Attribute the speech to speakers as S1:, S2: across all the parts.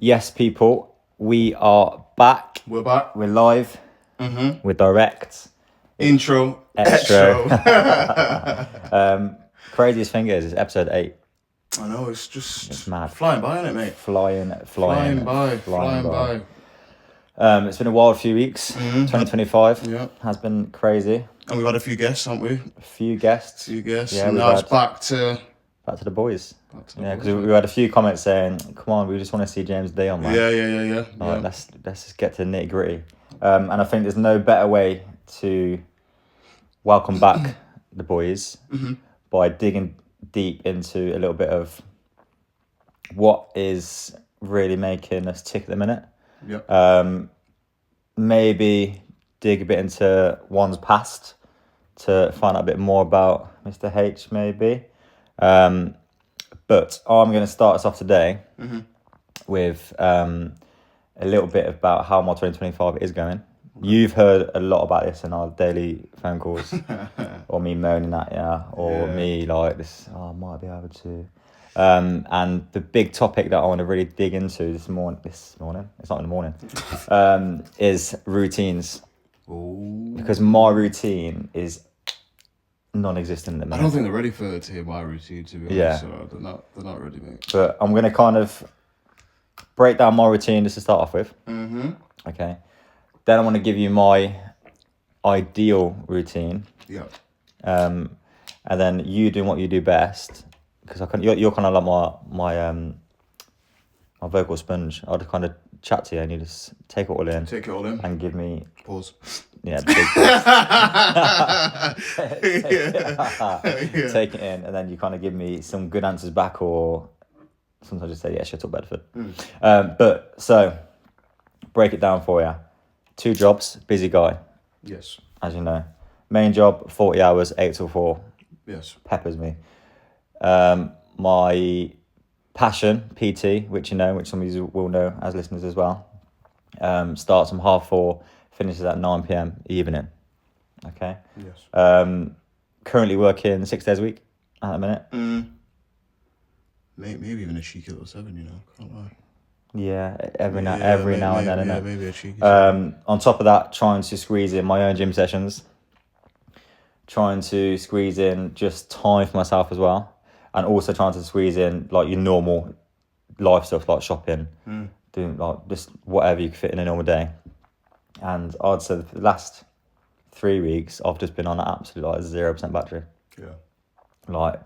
S1: Yes, people, we are back.
S2: We're back.
S1: We're live.
S2: Mm-hmm.
S1: We're direct.
S2: Intro.
S1: Extro. Craziest thing is, it's episode 8.
S2: I know, it's
S1: mad.
S2: Flying by, isn't it, mate?
S1: Flying by. It's been a wild few weeks. 2025 has been crazy.
S2: And we've had a few guests, haven't we?
S1: A few guests.
S2: Yeah, and now it's back to
S1: the boys. Because we had a few comments saying, "Come on, we just want to see James D on, man."
S2: Yeah.
S1: Let's just get to the nitty gritty. And I think there's no better way to welcome back the boys by digging deep into a little bit of what is really making us tick at the minute.
S2: Yeah.
S1: Maybe dig a bit into one's past to find out a bit more about Mr. H, maybe. But I'm going to start us off today with a little bit about how my 2025 is going. You've heard a lot about this in our daily phone calls, or me moaning at you, or me like this. Oh, I might be able to. And the big topic that I want to really dig into this morning. It's not in the morning. Is routines.
S2: Ooh.
S1: Because my routine is non-existent at the minute.
S2: I don't think they're ready to hear my routine, to be honest.
S1: Yeah.
S2: So they're not ready, mate.
S1: But I'm going to kind of break down my routine just to start off with.
S2: Mm-hmm.
S1: Okay. Then I want to give you my ideal routine.
S2: Yeah.
S1: And then you doing what you do best. Because you're kind of like my vocal sponge. I'll just kind of chat to you and you just take it all in.
S2: Take it all in.
S1: And give me...
S2: Pause.
S1: Yeah, big pause. Take it in, and then you kind of give me some good answers back, or sometimes just say, yeah, shut up, Bedford. But, so, break it down for you. 2 jobs, busy guy.
S2: Yes.
S1: As you know. Main job, 40 hours, 8 till 4.
S2: Yes.
S1: Peppers me. My passion, PT, which you know, which some of you will know as listeners as well, starts from 4:30, finishes at 9 p.m. evening. Okay.
S2: Yes.
S1: Currently working 6 days a week at the minute.
S2: Maybe even a cheeky little 7, you know. Can't lie.
S1: Yeah, every now and then.
S2: Yeah, maybe a cheeky 7.
S1: On top of that, trying to squeeze in my own gym sessions. Trying to squeeze in just time for myself as well. And also trying to squeeze in like your normal life stuff like shopping, doing like just whatever you can fit in a normal day. And I'd say the last 3 weeks I've just been on an absolute like 0% battery.
S2: Yeah.
S1: Like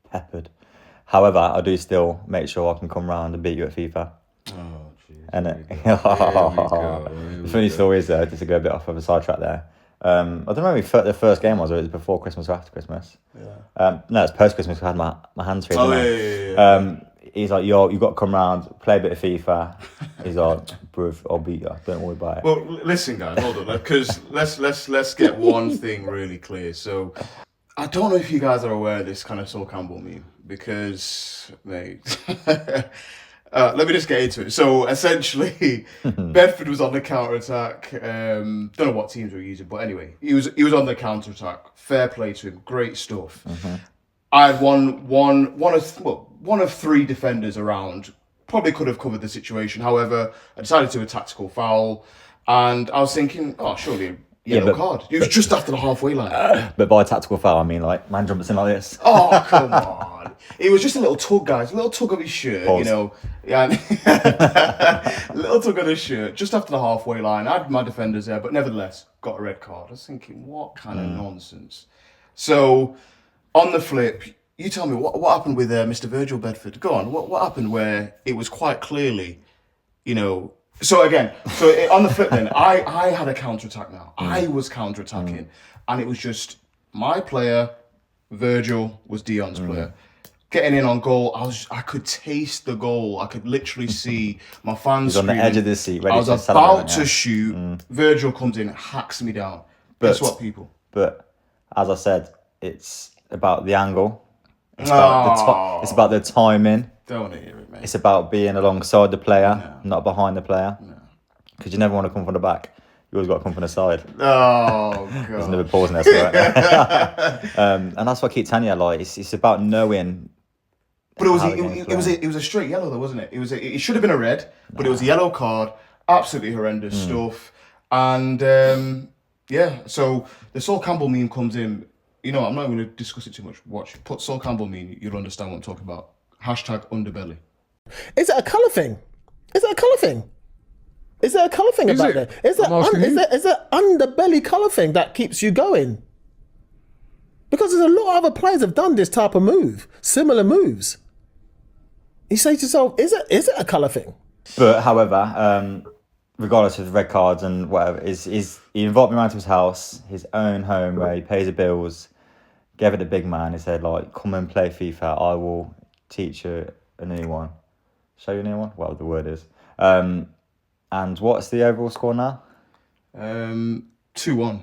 S1: peppered. However, I do still make sure I can come round and beat you at FIFA.
S2: Oh, jeez.
S1: And
S2: The
S1: funny story is though, just to go a bit off of a sidetrack there. I don't know if the first game was, or it was before Christmas or after Christmas.
S2: Yeah.
S1: No, it's post Christmas. I had my hands free.
S2: Oh yeah.
S1: He's like, yo, you got to come round, play a bit of FIFA. He's like, bruv, I'll beat you. Don't worry about it.
S2: Well, listen, guys, hold on, because let's get one thing really clear. So, I don't know if you guys are aware of this kind of Sol Campbell meme, because, mate. Let me just get into it. So essentially, Bedford was on the counter attack. Don't know what teams were using, but anyway, he was on the counter attack. Fair play to him, great stuff. I had one of 3 defenders around. Probably could have covered the situation. However, I decided to do a tactical foul, and I was thinking, oh, surely a yellow card. It was just after the halfway line.
S1: But by tactical foul, I mean like man jumps in like this.
S2: Oh, come on. It was just a little tug, guys. A little tug of his shirt,
S1: Pause.
S2: you know. Yeah, a little tug of his shirt, just after the halfway line. I had my defenders there, but nevertheless, got a red card. I was thinking, what kind of nonsense? So, on the flip, you tell me, what happened with Mr. Virgil Bedford? Go on, what happened where it was quite clearly, you know... So on the flip then, I had a counter-attack now. I was counter-attacking. And it was just my player, Virgil was Dion's player. Getting in on goal, I could taste the goal. I could literally see my fans
S1: He's on the
S2: screaming.
S1: edge of the seat, ready
S2: I was
S1: to
S2: about
S1: celebrate,
S2: to shoot. Virgil comes in, hacks me down. Guess what, people?
S1: But as I said, it's about the angle. It's about the timing.
S2: Don't want to hear it, mate.
S1: It's about being alongside the player, not behind the player. Because you never want to come from the back. You always got to come from the side.
S2: Oh, God.
S1: There's another pause in there. And that's what I keep telling you. Like, it's about knowing
S2: But it was
S1: how the game's played.
S2: it was a straight yellow though, wasn't it? It should have been a red, but it was a yellow card. Absolutely horrendous stuff. And yeah, so the Sol Campbell meme comes in. You know, I'm not going to discuss it too much. Watch, put Sol Campbell meme, you'll understand what I'm talking about. Hashtag underbelly.
S3: Is it a colour thing? Is it a colour thing? Is there a colour thing
S4: Is
S3: about
S4: it?
S3: that? Is there underbelly colour thing that keeps you going? Because there's a lot of other players have done this type of move, similar moves. You say to yourself, is it a colour thing?
S1: But however, regardless of the red cards and whatever, is he invited me around to his house, his own home where he pays the bills, gave it the big man. He said, like, come and play FIFA. I will teach you a new one. Show you a new one? Well, the word is. And what's the overall score now?
S2: 2-1.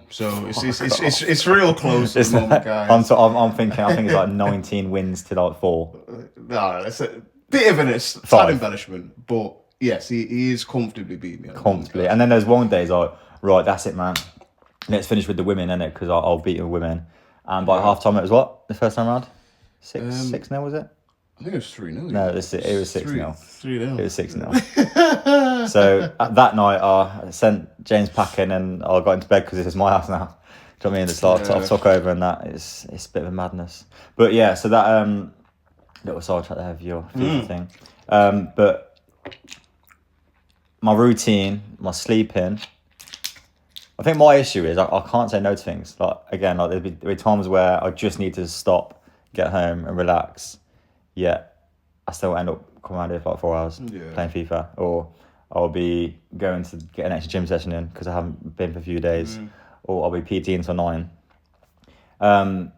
S2: So it's real close at the moment, guys.
S1: I'm thinking it's like 19 wins to like 4.
S2: No, that's a bit of an slight embellishment, but yes, he is comfortably beating me.
S1: Comfortably. And then there's one day he's like, right, that's it, man. Let's finish with the women, innit? Because I'll beat the women. And by half time, it was what? The first time round? 6-0, was it?
S2: I think it was 3-0.
S1: No, it was 6-0.
S2: 3-0.
S1: It was 6-0. So that night, I sent James packing and I got into bed because this is my house now. Do you know what I mean? It's like I took over and that it's a bit of a madness. But yeah, so that little sidetrack there of your FIFA thing. But my routine, my sleeping. I think my issue is I can't say no to things. Like again, like there'll be times where I just need to stop, get home and relax. Yet I still end up coming around here for like 4 hours playing FIFA, or I'll be going to get an extra gym session in because I haven't been for a few days, or I'll be PTing until 9. And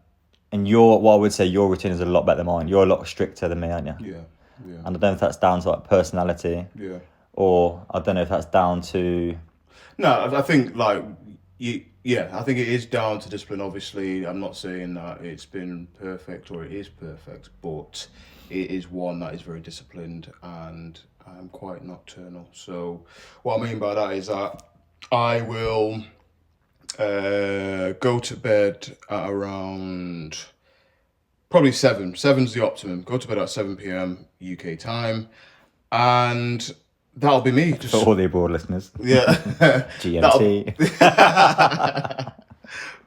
S1: what I would say, your routine is a lot better than mine. You're a lot stricter than me, aren't you?
S2: Yeah.
S1: And I don't know if that's down to like personality.
S2: Yeah.
S1: Or I don't know if that's down to.
S2: No, I think like I think it is down to discipline. Obviously, I'm not saying that it's been perfect or it is perfect, but it is one that is very disciplined, and I'm quite nocturnal. So what I mean by that is that I will go to bed at around probably 7. 7's the optimum. Go to bed at 7 p.m. UK time, and that'll be me.
S1: For all the abroad listeners.
S2: Yeah.
S1: GMT.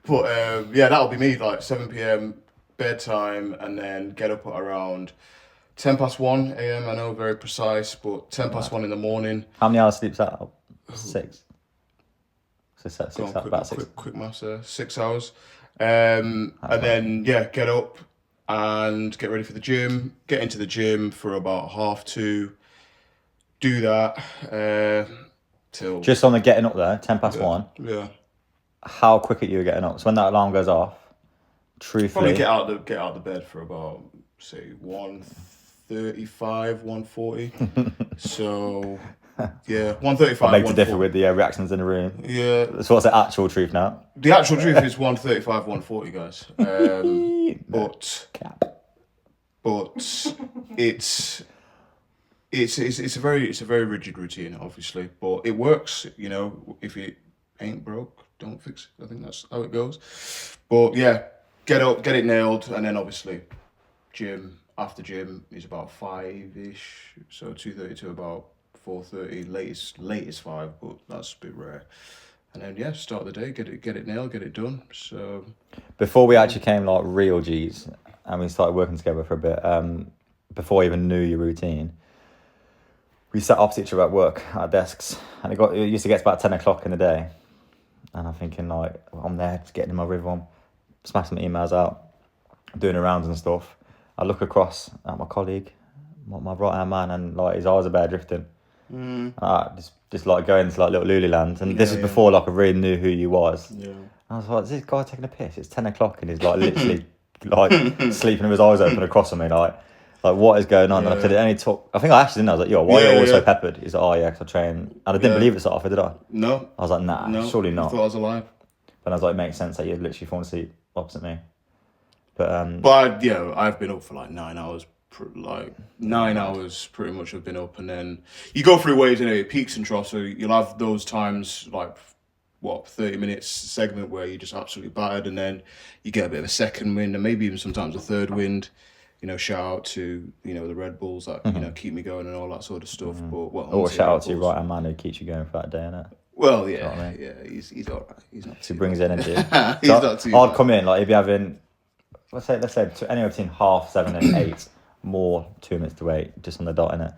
S2: But that'll be me, like 7 p.m. bedtime, and then get up at around 10 past 1 a.m. I know, very precise, but 10 past 1 in the morning.
S1: How many hours sleep's that? 6. So 6
S2: hours,
S1: about 6.
S2: Quick maths there. 6 hours. And then, get up and get ready for the gym. Get into the gym for about 2:30. Do that till...
S1: Just on the getting up there, 10 past 1.
S2: Yeah.
S1: How quick are you getting up? So when that alarm goes off, truthfully...
S2: Probably get out of the bed for about, say, 1:35, 1:40. So, yeah, 1:35,
S1: I beg to differ with the reactions in the room.
S2: Yeah.
S1: So what's the actual truth now?
S2: The actual truth is 1:35, 1:40, guys. But it's a very rigid routine, obviously, but it works. You know, if it ain't broke, don't fix it. I think that's how it goes. But yeah, get up, get it nailed, and then obviously, gym. After gym is about 5-ish, so 2:30 to about 4:30. Latest 5, but that's a bit rare. And then start the day, get it nailed, get it done. So
S1: before we actually came like real G's and we started working together for a bit, before I even knew your routine, we sat opposite each other at work at our desks, and it used to get to about 10 o'clock in the day, and I'm thinking like, I'm there just getting in my rhythm, smashing my emails out, doing the rounds and stuff. I look across at my colleague, my right hand man, and like his eyes are bare drifting. Just like going to like little Lulu land, and this is before like I really knew who you was. Yeah. I was like, is this guy taking a piss? It's 10 o'clock and he's like literally like sleeping with his eyes open across on me, like what is going on? And I said, any talk? I think I actually didn't. I was like, yo, why are you always so peppered? He's like, oh yeah, 'cause I train. And I didn't believe it started off, did I?
S2: No.
S1: I was like, nah, surely not.
S2: I thought I was alive.
S1: But I was like, it makes sense that you'd literally fallen asleep opposite me. But
S2: I've been up for like 9 hours. 9 hours pretty much have been up, and then you go through waves, peaks and troughs. So you'll have those times like 30 minutes segment where you're just absolutely battered, and then you get a bit of a second wind, and maybe even sometimes a third wind. shout out to, the Red Bulls that, keep me going and all that sort of stuff. But
S1: Or shout out to your right hand man who keeps you going for that day, innit?
S2: Well, yeah,
S1: what I mean?
S2: yeah, he's all right. He's not
S1: He
S2: too
S1: brings
S2: bad.
S1: energy.
S2: He's not too
S1: I'd
S2: bad.
S1: come in, like, if you're having, let's say anywhere between 7:30 and 8, more 2 minutes to 8, just on the dot, innit?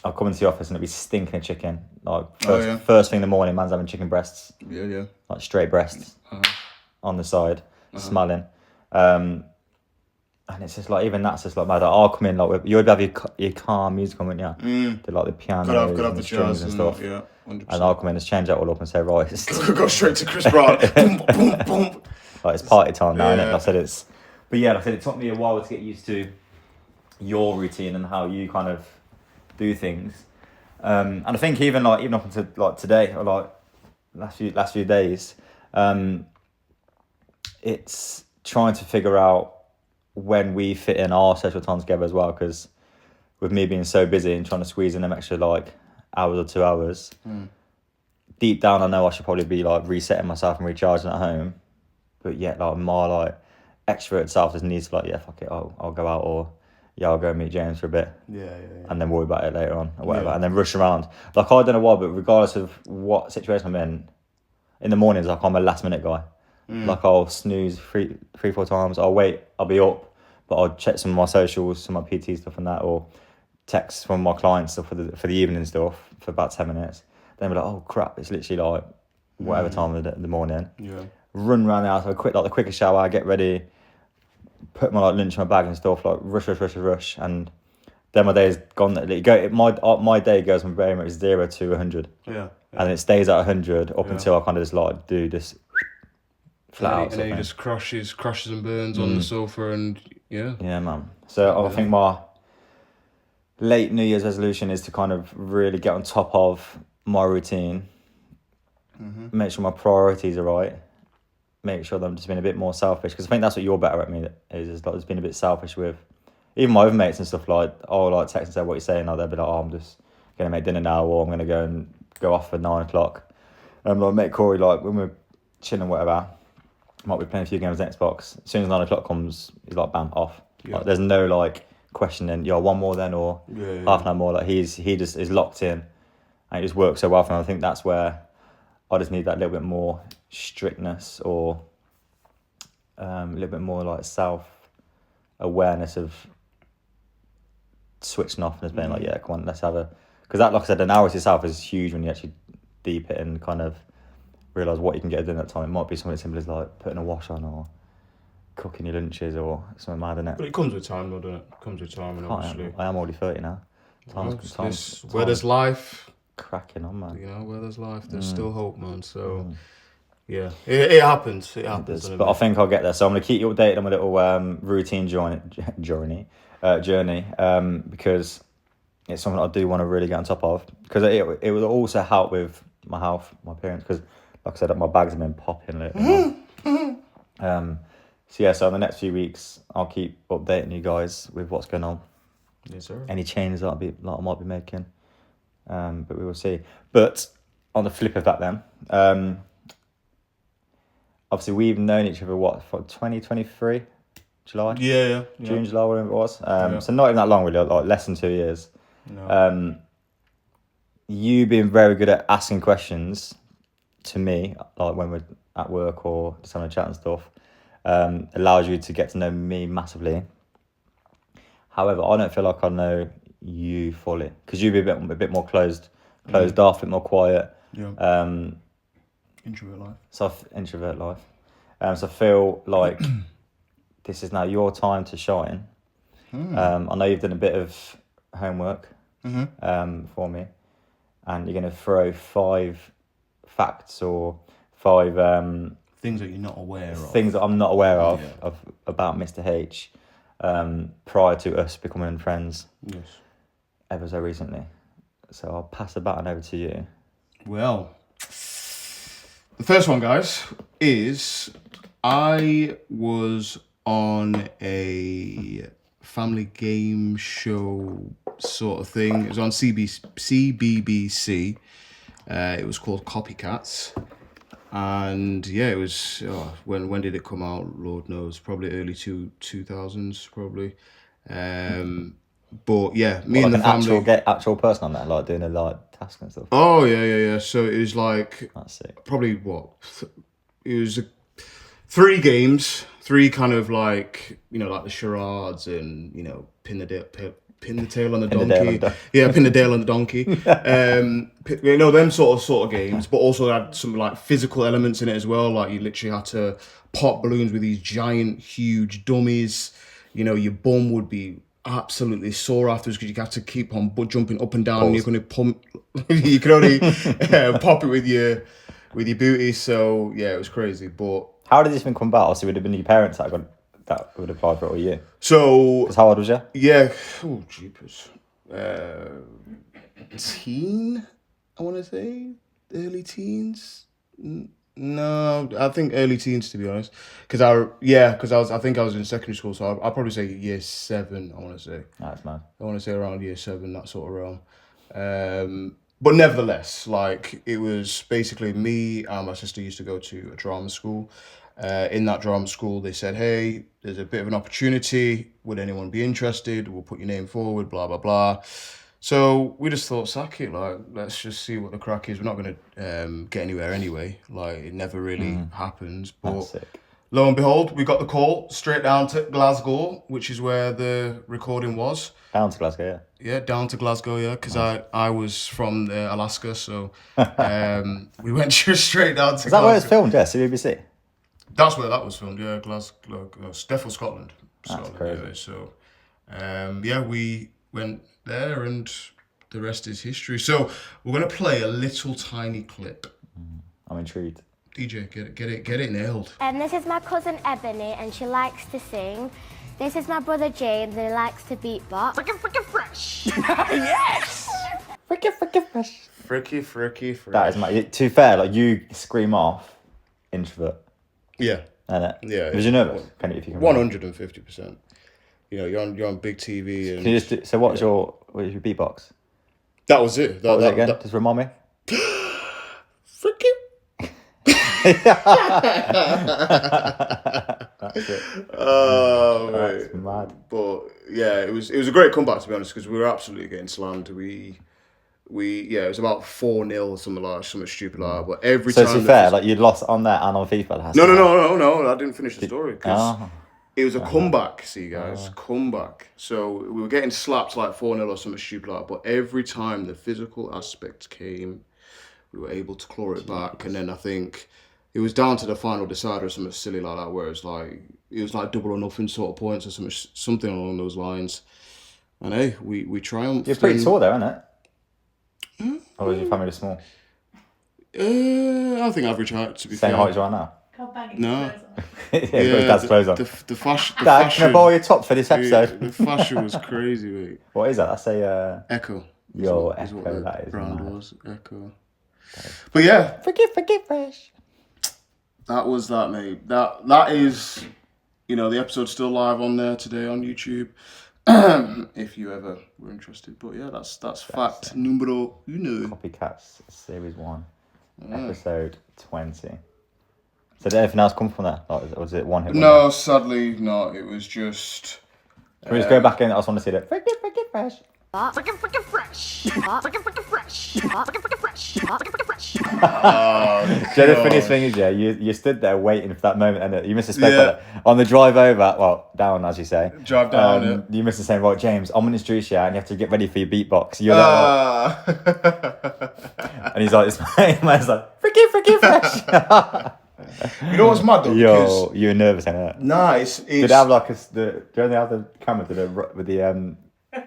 S1: I'll come into the office and it'll be stinking of chicken. Like, first thing in the morning, man's having chicken breasts.
S2: Yeah.
S1: Like, straight breasts on the side, smelling. And it's just like, even that's just like mad. I'll come in, like, you'd have your calm music on, wouldn't you? The, like, the piano
S2: Gotta have
S1: and
S2: the
S1: strings
S2: jazz
S1: and stuff.
S2: Yeah, 100%.
S1: And I'll come in and change that all up and say, right,
S2: Go straight to Chris Brown. Boom, boom, boom.
S1: like, it's party time now, innit?
S2: Yeah.
S1: Like I said, it took me a while to get used to your routine and how you kind of do things. And I think even up until like today or like last few days, it's trying to figure out when we fit in our social time together as well, because with me being so busy and trying to squeeze in them extra like hours or 2 hours, deep down I know I should probably be like resetting myself and recharging at home, but yet like my like extrovert self just needs to like, yeah, fuck it, I'll go out, or yeah, I'll go and meet James for a bit,
S2: Yeah.
S1: and then worry about it later on or whatever,
S2: Yeah.
S1: and then rush around. Like, I don't know why, but regardless of what situation I'm in the mornings, like, I'm a last minute guy. Like, I'll snooze three, 4 times. I'll wait. I'll be up, but I'll check some of my socials, some of my PT stuff and that, or text from my clients stuff for the evening stuff for about 10 minutes. Then be like, oh crap, it's literally like whatever time of the morning.
S2: Yeah.
S1: Run around the house, have the quickest shower, get ready, put my like lunch in my bag and stuff, like rush, and then my day is gone. My day goes from very much 0 to 100.
S2: Yeah.
S1: And it stays at 100 up until I kind of just like do this flat out.
S2: And then he just crashes and burns on the sofa, and yeah.
S1: Yeah, man. So I think my late New Year's resolution is to kind of really get on top of my routine, make sure my priorities are right, make sure that I'm just being a bit more selfish, because I think that's what you're better at me is like just being a bit selfish with even my other mates and stuff. Like, I'll like text and say what you're saying, like they'll be like, oh, I'm just gonna make dinner now, or I'm gonna go off at 9 o'clock. And I'm like, mate, Corey, like when we're chilling, whatever, might be playing a few games on Xbox. As soon as 9 o'clock comes, he's like, bam, off.
S2: Yeah.
S1: Like, there's no like questioning, one more then, or half an hour more. Like, he just is locked in, and it just works so well for him. I think that's where I just need that little bit more strictness, or a little bit more like self-awareness of switching off and just being like, yeah, come on, let's have a... Because that, like I said, an hour to yourself is huge when you actually deep it and kind of realise what you can get done at that time. It might be something as simple as like putting a wash on, or cooking your lunches, or something mad, innit?
S2: But it comes with time, though, doesn't it? It comes with time, and obviously...
S1: I am already 30 now.
S2: Where there's life...
S1: Cracking on, man.
S2: Where there's life, there's still hope, man. So, yeah, it happens. It happens.
S1: But I think I'll get there. So I'm going to keep you updated on my little routine journey, because it's something I do want to really get on top of. Because it would also help with my health, my appearance. Because, like I said, my bags have been popping lately. So in the next few weeks, I'll keep updating you guys with what's going on.
S2: Yes, sir.
S1: Any changes that I might be making. But we will see. But on the flip of that then, obviously we've known each other, for 2023? July?
S2: Yeah.
S1: June, July, whatever it was. So not even that long really, like less than 2 years.
S2: No.
S1: You being very good at asking questions to me, like when we're at work or just having a chat and stuff, allows you to get to know me massively. However, I don't feel like I know you fully, because you'd be a bit more closed off, a bit more quiet.
S2: Yeah. Introvert life.
S1: Introvert life. So I feel like this is now your time to shine. I know you've done a bit of homework for me, and you're going to throw 5 facts or 5
S2: things that you're not aware of.
S1: Things that I'm not aware of about Mr. H prior to us becoming friends.
S2: Yes.
S1: Ever so recently. So I'll pass the baton over to you.
S2: Well, the first one, guys, is I was on a family game show sort of thing. It was on CBBC. It was called Copycats. And yeah, it was when did it come out? Lord knows, probably early 2000s, probably. But yeah, me and
S1: Like
S2: the
S1: an
S2: family.
S1: actual person on there, like doing a task and stuff.
S2: Oh yeah. So it was like
S1: That's sick.
S2: probably it was 3 kind of like like the charades and pin the tail on the
S1: Pin the tail on
S2: donkey.
S1: the
S2: Yeah, pin the tail on the donkey. Them sort of games, but also had some like physical elements in it as well. Like you literally had to pop balloons with these giant, huge dummies. Your bum would be absolutely sore afterwards because you have to keep on jumping up and down. And you're going to pump. You can only pop it with your booty. So yeah, it was crazy. But
S1: How did this even come about? Obviously, it would have been your parents that would apply for it, or you.
S2: so
S1: 'Cause how old was you?
S2: yeah, oh jeepers, teen. I want to say early teens. No, I think early teens to be honest. Because I think I was in secondary school, so I'll probably say year 7. I want to say.
S1: That's mad.
S2: I want to say around year 7, that sort of realm. But nevertheless, like it was basically me and my sister used to go to a drama school. In that drama school, they said, "Hey, there's a bit of an opportunity. Would anyone be interested? We'll put your name forward. Blah blah blah." So we just thought, sack it. Like, let's just see what the crack is. We're not going to get anywhere anyway. Like, it never really happens. But
S1: That's sick.
S2: lo and behold, we got the call straight down to Glasgow, which is where the recording was.
S1: Down to Glasgow, yeah.
S2: Yeah, down to Glasgow, yeah, because I was from Alaska, so we went straight down to
S1: Is that where it's
S2: Glasgow.
S1: filmed? Yeah, CBBC.
S2: That's where that was filmed, yeah, Glasgow, Steffel, Scotland.
S1: That's
S2: Scotland,
S1: crazy.
S2: yeah, so, yeah, we went there and the rest is history. So we're going to play a little tiny clip.
S1: I'm intrigued.
S2: DJ, get it nailed.
S4: This is my cousin Ebony, and she likes to sing. This is my brother James, and he likes to beatbox.
S5: Freaking fresh.
S4: Yes!
S1: Freaking fresh.
S2: Fricky.
S1: That is mad. To be fair, like you scream off, introvert.
S2: Yeah.
S1: Innit?
S2: Yeah.
S1: Was you nervous? If you can
S2: 150%. You're on big TV and
S1: Can you just so what's your beatbox?
S2: that was it.
S1: What was it again? Just remind me.
S2: Freaking.
S1: That's it.
S2: Oh,
S1: That's
S2: mate.
S1: mad.
S2: But yeah, it was a great comeback to be honest, because we were absolutely getting slammed. We it was about 4-0, something stupid like that. But every
S1: So
S2: time.
S1: to be fair, like you lost on there and on FIFA.
S2: No. I didn't finish the story because
S1: Oh.
S2: it was a comeback. See, guys, comeback. So we were getting slapped like 4-0 or something stupid like that. But every time the physical aspect came, we were able to claw it back. And then I think it was down to the final decider or something silly like that, where it was like double or nothing sort of points or something along those lines. And hey, we triumphed.
S1: You're pretty
S2: and-
S1: tall though, isn't it? Or is your family small?
S2: I think average height, to be
S1: Same
S2: fair.
S1: height as you are now.
S2: No.
S1: Yeah, put his dad's clothes on.
S2: The fashion.
S1: Dad, can I borrow your top for this episode?
S2: The fashion was crazy, mate.
S1: What is that? That's a
S2: Echo.
S1: Yo,
S2: is what
S1: Echo,
S2: the
S1: that is
S2: brand
S1: mad.
S2: was. Echo. But yeah,
S1: forget fresh.
S2: that was that, mate. That is, the episode's still live on there today on YouTube. If you ever were interested. But yeah, that's fact numero uno.
S1: Copycats Series 1, Episode 20. So did anything else come from there? Like, was it one hit?
S2: No, sadly not. It was just.
S1: Can we just go back in? I just want to see that. Forget fresh.
S5: Freaking fresh. Freaking fresh. Freaking fresh. Freaking fresh.
S1: So the funniest thing is, yeah, you stood there waiting for that moment, and you must have spent
S2: Yeah.
S1: on the drive over, well, down as you say.
S2: Drive down,
S1: You must have said, right, James, I'm going to introduce you, and you have to get ready for your beatbox. You're like, and he's like, this man's like, freaking fresh.
S2: You know what's mad though?
S1: Yo, you were nervous, ain't it?
S2: Nah, it's.
S1: Did they have like do they have the camera with the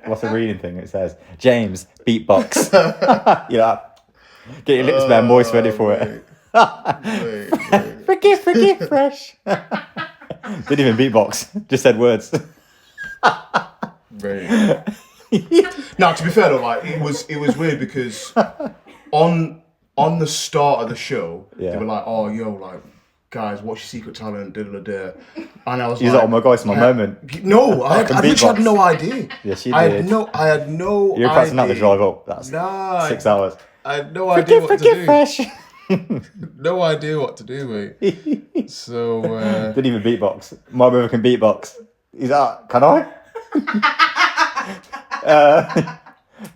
S1: what's the reading thing? It says James beatbox. You're like, get your lips bare moist, ready for it.
S2: Wait.
S1: Freaking fresh. Didn't even beatbox, just said words.
S2: Right. Now, to be fair though, like it was weird because on the start of the show,
S1: Yeah.
S2: they were like, "Oh, yo, like guys, what's your secret talent?" Da. And I was
S1: He's like, oh my god, it's my moment.
S2: No, I
S1: can
S2: literally had
S1: beatbox.
S2: no idea.
S1: Yes, you
S2: I
S1: did.
S2: had no
S1: You're practicing out the
S2: idea.
S1: drive up. That's
S2: Nah,
S1: 6 hours.
S2: I had no idea what to do.
S1: fresh.
S2: No idea what to do, mate. So
S1: Didn't even beatbox. My brother can beatbox. He's like, can I?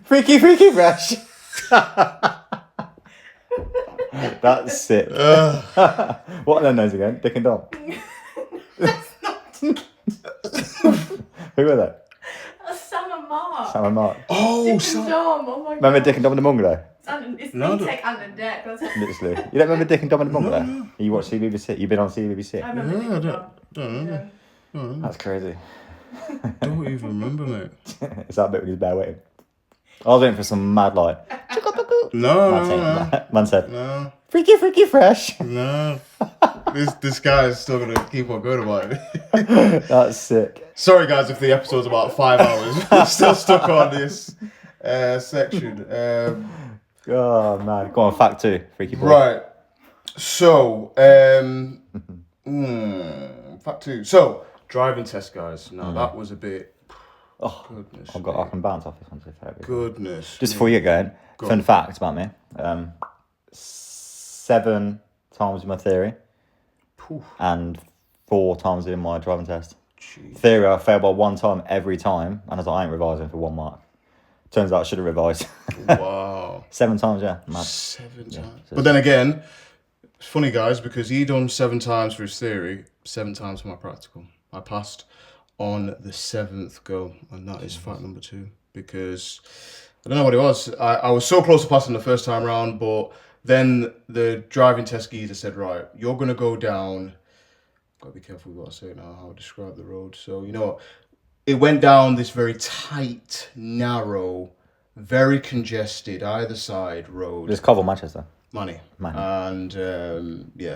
S1: Freaky fresh. That's sick. What are their names again? Dick and Dom. Who were they?
S6: Sam and Mark.
S1: Sam and Mark.
S2: oh,
S6: Dick and Dom, oh my god.
S1: Remember Dick and Dom in the bungalow?
S6: It's
S2: No,
S6: BTEC and the deck.
S1: Literally. You don't remember Dick and Dom in the bungalow? You watch CBBC? You've been on CBBC?
S6: I remember Dick and Dom.
S2: don't know.
S1: That's crazy.
S2: Don't even remember, mate.
S1: It's that bit when he's bare waiting. I was waiting for some mad like.
S2: No.
S1: Man said,
S2: No.
S1: freaky fresh.
S2: No. This guy is still gonna keep on going about it.
S1: That's sick.
S2: Sorry, guys, if the episode's about 5 hours. We're still stuck on this section.
S1: Oh man, go on, fact 2, freaky boy.
S2: Right. So, fact 2. So, driving test, guys. Now that was a bit.
S1: Oh,
S2: Goodness.
S1: I can bounce off this one.
S2: Goodness.
S1: Just before you get going, fun fact about me: 7 times in my theory, and 4 times in my driving test.
S2: Jeez.
S1: Theory, I failed by 1 time every time, and I was like, I ain't revising for 1 mark. Turns out I should have revised.
S2: Wow.
S1: 7 times, yeah. Mad.
S2: 7 times. But then again, it's funny, guys, because he done 7 times for his theory, 7 times for my practical. I passed on the 7th go, and that is fact number 2. Because I don't know what it was. I was so close to passing the first time round, but then the driving test geezer said, right, you're going to go down. Got to be careful with what I say now, how I describe the road. So, you know what? It went down this very tight, narrow, very congested, either side road.
S1: Just cover Manchester.
S2: Money.
S1: Money.
S2: And you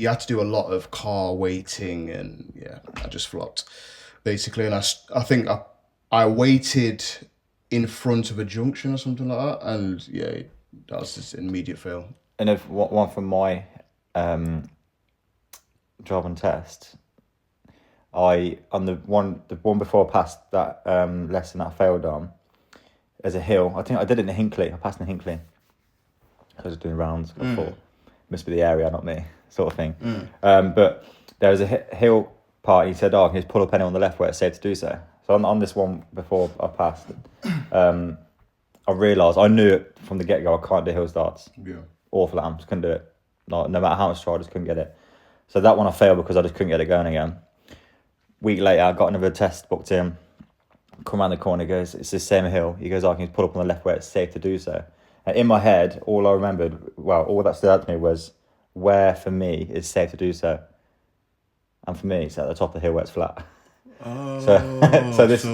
S2: had to do a lot of car waiting, and yeah, I just flopped basically. And I think I waited in front of a junction or something like that, and yeah, that was just an immediate fail.
S1: And if one from my driving test, on the one before I passed that lesson that I failed on, there's a hill. I think I did it in Hinckley. I passed in Hinckley. I was doing rounds. I thought, must be the area, not me, sort of thing. But there was a hill part, and he said, "Oh, can you just pull up any on the left where it's safe to do so." So on this one before I passed, I realised I knew it from the get go. I can't do hill starts.
S2: Yeah.
S1: Awful at just couldn't do it. No matter how much I tried, I just couldn't get it. So that one I failed because I just couldn't get it going again. Week later, I got another test booked in. Come around the corner, he goes, "It's the same hill." He goes, "I can just pull up on the left where it's safe to do so." And in my head, all I remembered, all that stood out to me was where for me is safe to do so. And for me, it's at the top of the hill where it's flat.
S2: Oh,
S1: so this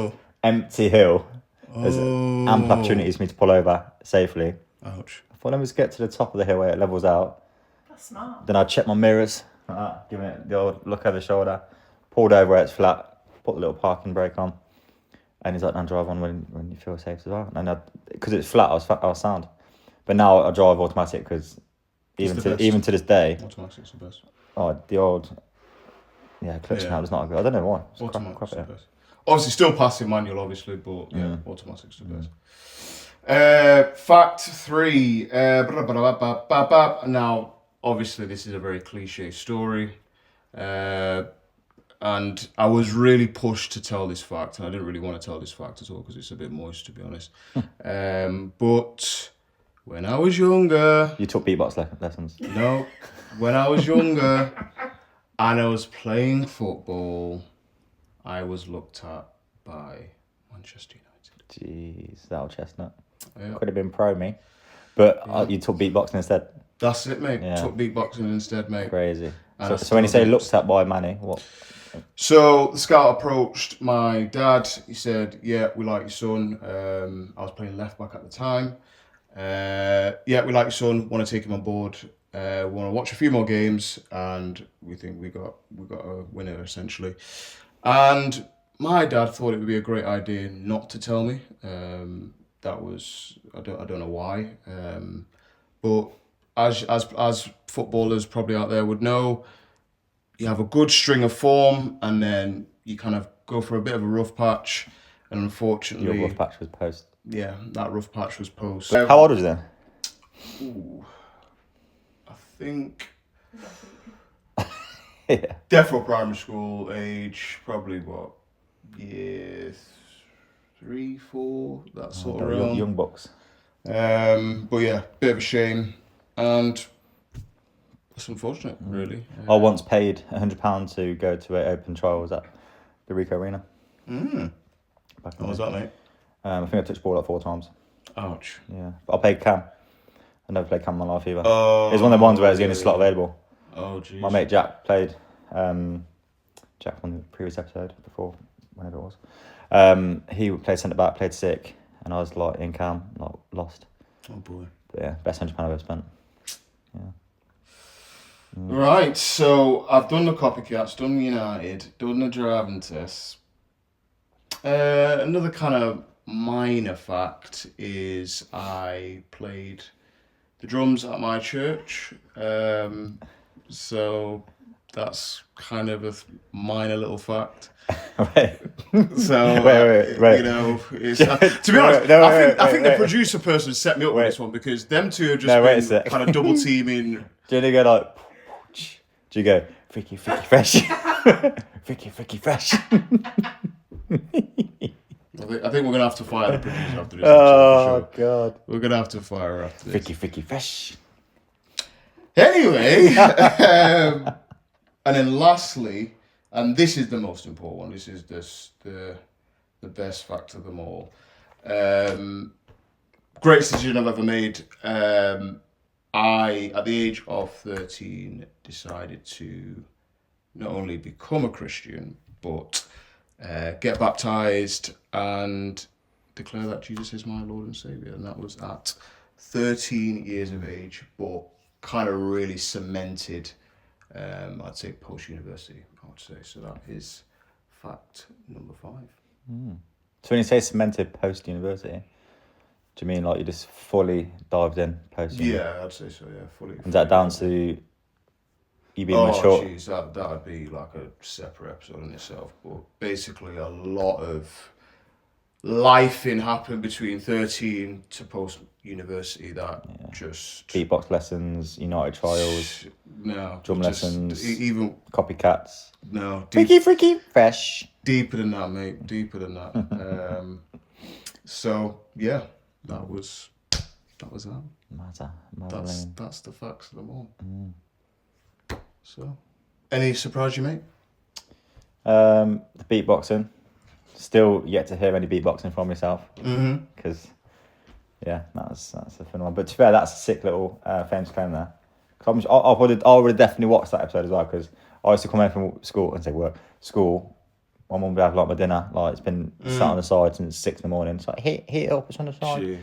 S1: empty hill, there's ample opportunities for me to pull over safely.
S2: Ouch.
S1: I thought, let me just get to the top of the hill where it levels out.
S6: That's smart.
S1: Then I check my mirrors, giving it the old look over the shoulder, pulled over where it's flat, put the little parking brake on, and he's like, "Now drive on when you feel safe as well." And because it's flat, I was sound. But now I drive automatic because even to this day,
S2: Automatic's the best.
S1: the old clutch now is not good. I don't know why. It's
S2: Automatic's
S1: crap,
S2: the best. Obviously, still passing manual, obviously, but yeah, automatic's the best. Fact 3. Now, obviously, this is a very cliche story. And I was really pushed to tell this fact, and I didn't really want to tell this fact at all because it's a bit moist, to be honest. But when I was younger...
S1: You took beatbox lessons?
S2: No. When I was younger and I was playing football, I was looked at by Manchester United.
S1: Jeez, that old chestnut.
S2: Yeah.
S1: Could have been pro me. But you took beatboxing instead?
S2: That's it, mate.
S1: Yeah.
S2: Took beatboxing instead, mate.
S1: Crazy.
S2: And
S1: So when you say looked at by Manny, what?
S2: So the scout approached my dad. He said, "Yeah, we like your son." I was playing left back at the time. "Yeah, we like your son. Want to take him on board. Want to watch a few more games, and we think we got a winner essentially." And my dad thought it would be a great idea not to tell me. That was I don't know why. But as footballers probably out there would know, you have a good string of form, and then you kind of go for a bit of a rough patch, and unfortunately...
S1: Your rough patch was post.
S2: Yeah, that rough patch was post.
S1: How old was you then?
S2: think
S1: Yeah.
S2: defo primary school age, probably what, year 3, 4, that sort of realm.
S1: Young bucks.
S2: But yeah, bit of a shame, and it's unfortunate, really.
S1: I once paid £100 to go to an open trials at the Rico Arena. Back in
S2: What was
S1: the
S2: that,
S1: day.
S2: mate?
S1: I think I touched ball like 4 times.
S2: Ouch.
S1: Yeah, but I played cam. I never played cam in my life either.
S2: Oh,
S1: It's one of the ones where there's the only slot available.
S2: Oh, jeez.
S1: My mate Jack played. Jack from the previous episode before, whenever it was. He played centre back, played sick, and I was like in cam, like lost.
S2: Oh boy.
S1: But yeah, best £100 I've ever spent. Yeah.
S2: Right, so I've done the copycats, done United, done the driving test. Another kind of minor fact is I played the drums at my church. So that's kind of a minor little fact.
S1: Wait.
S2: So
S1: Wait.
S2: you know, it's, to be honest, I think the producer person set me up with this one because them two have just been kind of double teaming.
S1: Do you go like? Do you go freaky fresh? freaky fresh.
S2: I think we're gonna have to fire the producer after this.
S1: Oh god.
S2: We're gonna have to fire her after this.
S1: Freaky fresh.
S2: Anyway, and then lastly, and this is the most important one. This is the best fact of them all. Greatest decision I've ever made. I, at the age of 13, decided to not only become a Christian, but get baptized and declare that Jesus is my Lord and Savior. And that was at 13 years of age, but kind of really cemented, I'd say, post-university, I would say. So that is fact number 5.
S1: So when you say cemented post-university, do you mean like you just fully dived in post-uni?
S2: Yeah, I'd say so, yeah. Fully.
S1: Is that down to you being
S2: Oh,
S1: mature?
S2: jeez, that would be like a separate episode in itself. But basically, a lot of life in happened between 13 to post-university that just...
S1: Beatbox lessons, United trials,
S2: No.
S1: drum
S2: just
S1: lessons,
S2: even...
S1: copycats.
S2: No.
S1: Freaky fresh.
S2: Deeper than that, mate. Deeper than that. So, yeah, that was that. That's the facts of them all. So, any surprise you, mate?
S1: The beatboxing. Still yet to hear any beatboxing from yourself. Because, yeah, that's a fun one. But to be fair, that's a sick little famous claim there. Cause I would have definitely watched that episode as well. Because I used to come home from school and say school. My mum would have like my dinner. Like it's been sat on the side since 6 in the morning. It's like heat it up. It's on the side.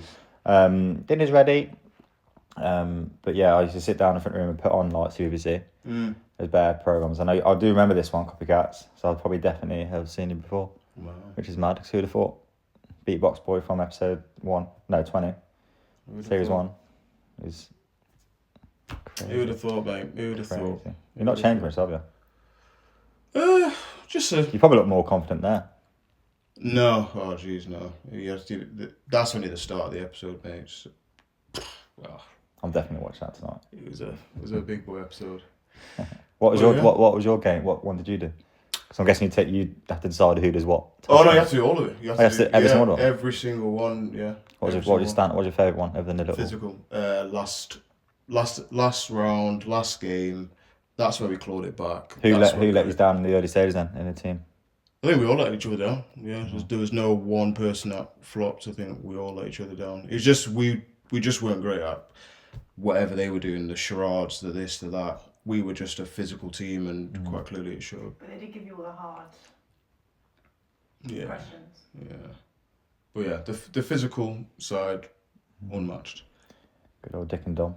S2: Jeez.
S1: Dinner's ready. But yeah, I used to sit down in the front room and put on like CBBC. There's bare programs. I do remember this one, Copycats. So I'd probably definitely have seen it before.
S2: Wow.
S1: Which is mad. Because who'd have thought? Beatbox Boy from episode 1. No, 20. Series 1 is crazy.
S2: Who would have thought, mate? Who would have thought?
S1: You're not changing much, have you?
S2: Just
S1: You probably look more confident there.
S2: No. Oh, jeez, no. That's only the start of the episode, mate. So, well,
S1: I'm definitely watching that tonight.
S2: it was a big boy episode.
S1: What was what was your game? What one did you do? Because I'm guessing you have to decide who does what.
S2: Oh no, you have to do all of it. You have to do
S1: every single one.
S2: Every single one, yeah.
S1: What was your favourite one other than the little?
S2: Physical. Last round, last game. That's where we clawed it back.
S1: Who let you down in the early stages then in the team?
S2: I think we all let each other down. Yeah, there was no one person that flopped. I think we all let each other down. It's just we just weren't great at whatever they were doing, the charades, the this, the that. We were just a physical team, and quite clearly it showed.
S6: But they did give you all the hard
S2: Yeah,
S6: questions.
S2: yeah. But yeah, the physical side, unmatched.
S1: Good old Dick and Dom.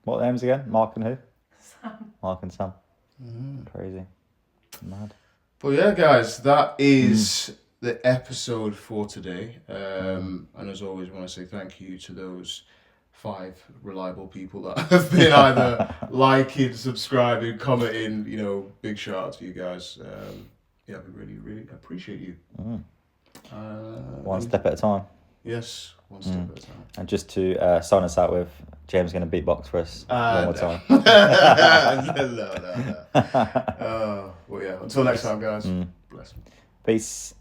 S1: What are their names again? Mark and who?
S6: Sam.
S1: Mark and Sam. Crazy. Mad.
S2: But yeah, guys, that is the episode for today. And as always, I want to say thank you to those 5 reliable people that have been either liking, subscribing, commenting. You know, big shout out to you guys. Yeah, we really, really appreciate you.
S1: One step at a time.
S2: Yes, one step at a time.
S1: And just to sign us out with James going to beatbox for us one more time?
S2: no. Well, yeah. Until next time, guys. Bless.
S1: Peace.